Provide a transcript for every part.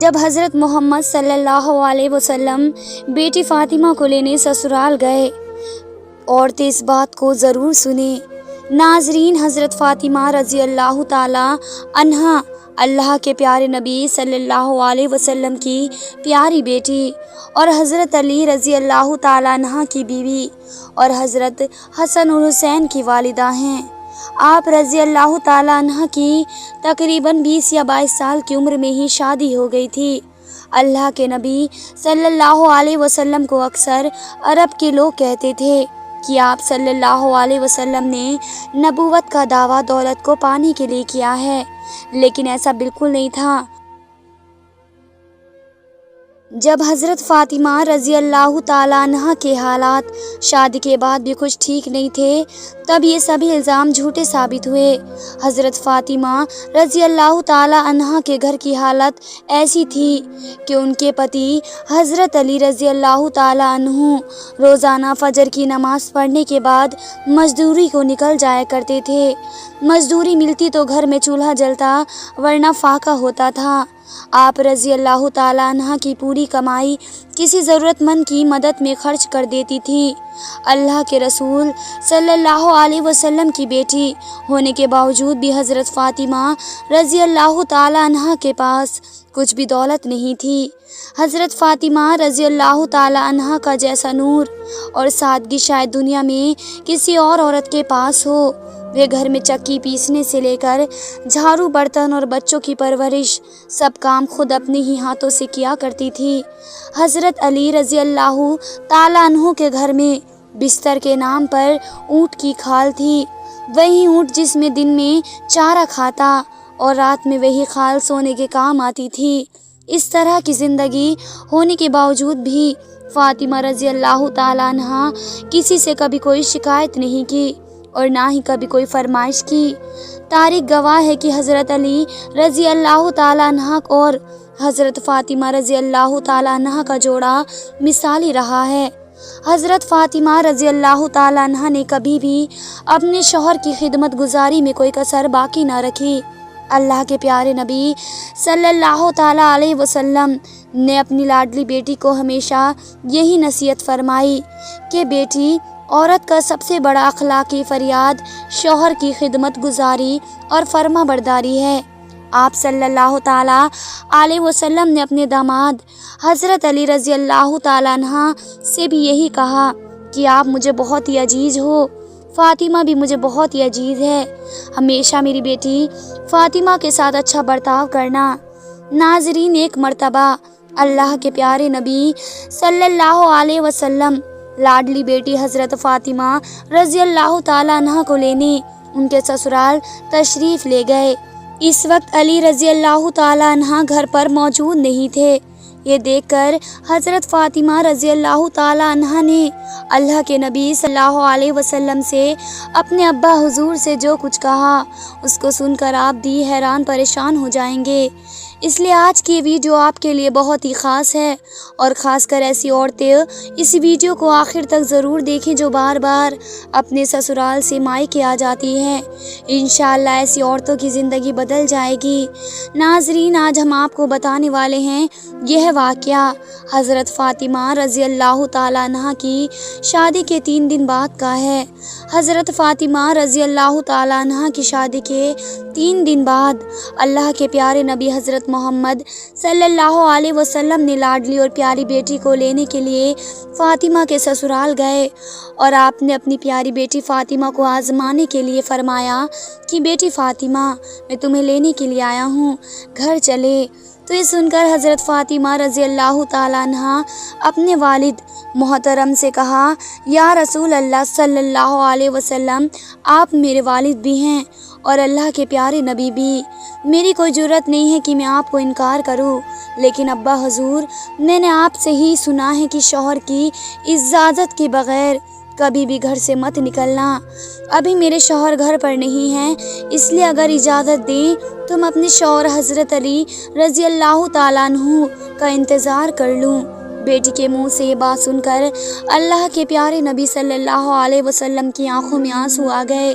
جب حضرت محمد صلی اللہ علیہ وسلم بیٹی فاطمہ کو لینے سسرال گئے، عورتیں اس بات کو ضرور سنیں۔ ناظرین، حضرت فاطمہ رضی اللہ تعالی عنہا اللہ کے پیارے نبی صلی اللہ علیہ وسلم کی پیاری بیٹی اور حضرت علی رضی اللہ تعالی عنہ کی بیوی اور حضرت حسن اور حسین کی والدہ ہیں۔ آپ رضی اللہ تعالی عنہ کی تقریباً 20 یا 22 سال کی عمر میں ہی شادی ہو گئی تھی۔ اللہ کے نبی صلی اللہ علیہ وسلم کو اکثر عرب کے لوگ کہتے تھے کہ آپ صلی اللہ علیہ وسلم نے نبوت کا دعویٰ دولت کو پانے کے لیے کیا ہے، لیکن ایسا بالکل نہیں تھا۔ جب حضرت فاطمہ رضی اللہ تعالی عنہ کے حالات شادی کے بعد بھی کچھ ٹھیک نہیں تھے، تب یہ سبھی الزام جھوٹے ثابت ہوئے۔ حضرت فاطمہ رضی اللہ تعالی عنہ کے گھر کی حالت ایسی تھی کہ ان کے پتی حضرت علی رضی اللہ تعالی عنہ روزانہ فجر کی نماز پڑھنے کے بعد مزدوری کو نکل جایا کرتے تھے۔ مزدوری ملتی تو گھر میں چولہا جلتا، ورنہ فاقہ ہوتا تھا۔ آپ رضی اللہ تعالی عنہ کی پوری کمائی کسی ضرورت مند کی مدد میں خرچ کر دیتی تھی۔ اللہ کے رسول صلی اللہ علیہ وسلم کی بیٹی ہونے کے باوجود بھی حضرت فاطمہ رضی اللہ تعالی عنہ کے پاس کچھ بھی دولت نہیں تھی۔ حضرت فاطمہ رضی اللہ تعالی عنہ کا جیسا نور اور سادگی شاید دنیا میں کسی اور عورت کے پاس ہو۔ وہ گھر میں چکی پیسنے سے لے کر جھاڑو، برتن اور بچوں کی پرورش سب کام خود اپنے ہی ہاتھوں سے کیا کرتی تھی۔ حضرت علی رضی اللہ تعالی عنہ کے گھر میں بستر کے نام پر اونٹ کی کھال تھی۔ وہی اونٹ جس میں دن میں چارہ کھاتا اور رات میں وہی کھال سونے کے کام آتی تھی۔ اس طرح کی زندگی ہونے کے باوجود بھی فاطمہ رضی اللہ تعالی عنہ کسی سے کبھی کوئی شکایت نہیں کی اور نہ ہی کبھی کوئی فرمائش کی۔ تاریخ گواہ ہے کہ حضرت علی رضی اللہ تعالی عنہ اور حضرت فاطمہ رضی اللہ تعالی عنہ کا جوڑا مثالی رہا ہے۔ حضرت فاطمہ رضی اللہ تعالی عنہ نے کبھی بھی اپنے شوہر کی خدمت گزاری میں کوئی کسر باقی نہ رکھی۔ اللہ کے پیارے نبی صلی اللہ تعالی علیہ وسلم نے اپنی لاڈلی بیٹی کو ہمیشہ یہی نصیحت فرمائی کہ بیٹی، عورت کا سب سے بڑا اخلاقی فریاد شوہر کی خدمت گزاری اور فرما برداری ہے۔ آپ صلی اللہ تعالی علیہ وسلم نے اپنے داماد حضرت علی رضی اللہ تعالی عنہ سے بھی یہی کہا کہ آپ مجھے بہت ہی عزیز ہو، فاطمہ بھی مجھے بہت ہی عزیز ہے، ہمیشہ میری بیٹی فاطمہ کے ساتھ اچھا برتاؤ کرنا۔ ناظرین، ایک مرتبہ اللہ کے پیارے نبی صلی اللہ علیہ وسلم لاڈلی بیٹی حضرت فاطمہ رضی اللہ تعالی عنہ کو لینے ان کے سسرال تشریف لے گئے۔ اس وقت علی رضی اللہ تعالی عنہ گھر پر موجود نہیں تھے۔ یہ دیکھ کر حضرت فاطمہ رضی اللہ تعالی عنہ نے اللہ کے نبی صلی اللہ علیہ وسلم سے اپنے ابا حضور سے جو کچھ کہا، اس کو سن کر آپ بھی حیران پریشان ہو جائیں گے۔ اس لیے آج کی ویڈیو آپ کے لیے بہت ہی خاص ہے، اور خاص کر ایسی عورتیں اس ویڈیو کو آخر تک ضرور دیکھیں جو بار بار اپنے سسرال سے مائکے آ جاتی ہیں۔ انشاءاللہ ایسی عورتوں کی زندگی بدل جائے گی۔ ناظرین، آج ہم آپ کو بتانے والے ہیں یہ واقعہ حضرت فاطمہ رضی اللہ تعالی عنہ کی شادی کے 3 دن بعد کا ہے۔ حضرت فاطمہ رضی اللہ تعالی عنہ کی شادی کے 3 دن بعد اللہ کے پیارے نبی حضرت محمد صلی اللہ علیہ وسلم نے لاڈلی اور پیاری بیٹی کو لینے کے لیے فاطمہ کے سسرال گئے، اور آپ نے اپنی پیاری بیٹی فاطمہ کو آزمانے کے لیے فرمایا کہ بیٹی فاطمہ، میں تمہیں لینے کے لیے آیا ہوں، گھر چلے۔ تو یہ سن کر حضرت فاطمہ رضی اللہ تعالی عنہ اپنے والد محترم سے کہا، یا رسول اللہ صلی اللہ علیہ وسلم، آپ میرے والد بھی ہیں اور اللہ کے پیارے نبی بھی، میری کوئی جرت نہیں ہے کہ میں آپ کو انکار کروں، لیکن ابا حضور، میں نے آپ سے ہی سنا ہے کہ شوہر کی اجازت کے بغیر کبھی بھی گھر سے مت نکلنا۔ ابھی میرے شوہر گھر پر نہیں ہیں، اس لیے اگر اجازت دیں تو میں اپنے شوہر حضرت علی رضی اللہ تعالیٰ عنہ کا انتظار کر لوں۔ بیٹی کے منہ سے یہ بات سن کر اللہ کے پیارے نبی صلی اللہ علیہ وسلم کی آنکھوں میں آنسو آ گئے۔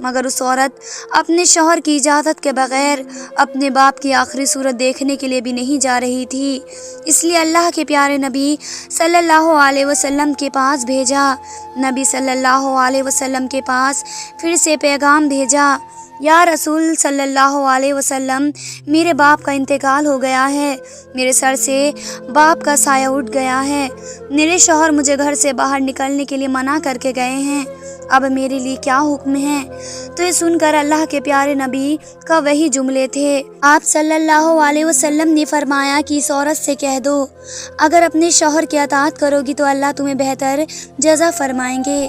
مگر اس عورت اپنے شوہر کی اجازت کے بغیر اپنے باپ کی آخری صورت دیکھنے کے لیے بھی نہیں جا رہی تھی۔ اس لیے اللہ کے پیارے نبی صلی اللہ علیہ وسلم کے پاس بھیجا۔ نبی صلی اللہ علیہ وسلم کے پاس پھر سے پیغام بھیجا، یا رسول صلی اللہ علیہ وسلم، میرے باپ کا انتقال ہو گیا ہے، میرے سر سے باپ کا سایہ اٹھ گیا ہے، میرے شوہر مجھے گھر سے باہر نکلنے کے لیے منع کر کے گئے ہیں، اب میرے لیے کیا حکم ہے؟ تو یہ سن کر اللہ کے پیارے نبی کا وہی جملے تھے۔ آپ صلی اللہ علیہ وسلم نے فرمایا کہ اس عورت سے کہہ دو، اگر اپنے شوہر کی اطاعت کرو گی تو اللہ تمہیں بہتر جزا فرمائیں گے۔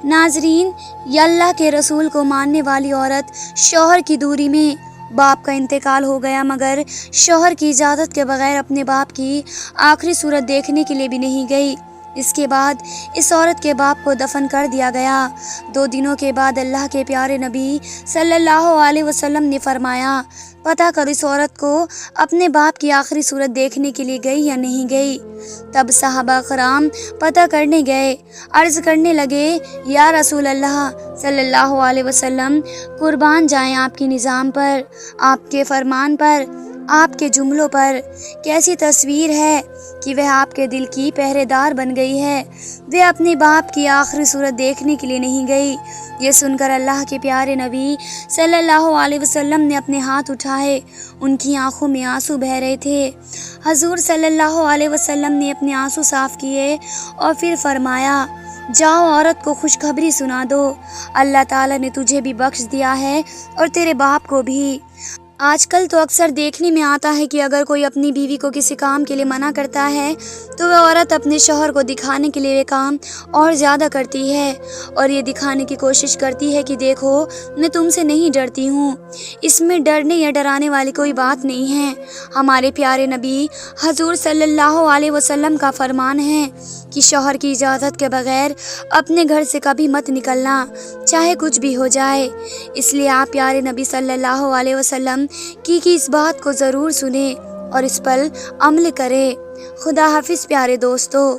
ناظرین، یہ اللہ کے رسول کو ماننے والی عورت شوہر کی دوری میں باپ کا انتقال ہو گیا مگر شوہر کی اجازت کے بغیر اپنے باپ کی آخری صورت دیکھنے کے لیے بھی نہیں گئی۔ اس کے بعد اس عورت کے باپ کو دفن کر دیا گیا۔ 2 دنوں کے بعد اللہ کے پیارے نبی صلی اللہ علیہ وسلم نے فرمایا، پتہ کر اس عورت کو اپنے باپ کی آخری صورت دیکھنے کے لیے گئی یا نہیں گئی۔ تب صحابہ کرام پتہ کرنے گئے، عرض کرنے لگے، یا رسول اللہ صلی اللہ علیہ وسلم، قربان جائیں آپ کی نظام پر، آپ کے فرمان پر، آپ کے جملوں پر، کیسی تصویر ہے کہ وہ آپ کے دل کی پہرے دار بن گئی ہے، وہ اپنے باپ کی آخری صورت دیکھنے کے لیے نہیں گئی۔ یہ سن کر اللہ کے پیارے نبی صلی اللہ علیہ وسلم نے اپنے ہاتھ اٹھائے، ان کی آنکھوں میں آنسو بہہ رہے تھے۔ حضور صلی اللہ علیہ وسلم نے اپنے آنسو صاف کیے اور پھر فرمایا، جاؤ عورت کو خوشخبری سنا دو، اللہ تعالیٰ نے تجھے بھی بخش دیا ہے اور تیرے باپ کو بھی۔ آج کل تو اکثر دیکھنے میں آتا ہے کہ اگر کوئی اپنی بیوی کو کسی کام کے لیے منع کرتا ہے تو وہ عورت اپنے شوہر کو دکھانے کے لیے وہ کام اور زیادہ کرتی ہے اور یہ دکھانے کی کوشش کرتی ہے کہ دیکھو میں تم سے نہیں ڈرتی ہوں۔ اس میں ڈرنے یا ڈرانے والی کوئی بات نہیں ہے۔ ہمارے پیارے نبی حضور صلی اللہ علیہ وسلم کا فرمان ہے کہ شوہر کی اجازت کے بغیر اپنے گھر سے کبھی مت نکلنا، چاہے کچھ بھی ہو جائے۔ اس لیے آپ پیارے نبی صلی اللہ علیہ وسلم کی اس بات کو ضرور سنیں اور اس پر عمل کریں۔ خدا حافظ پیارے دوستو۔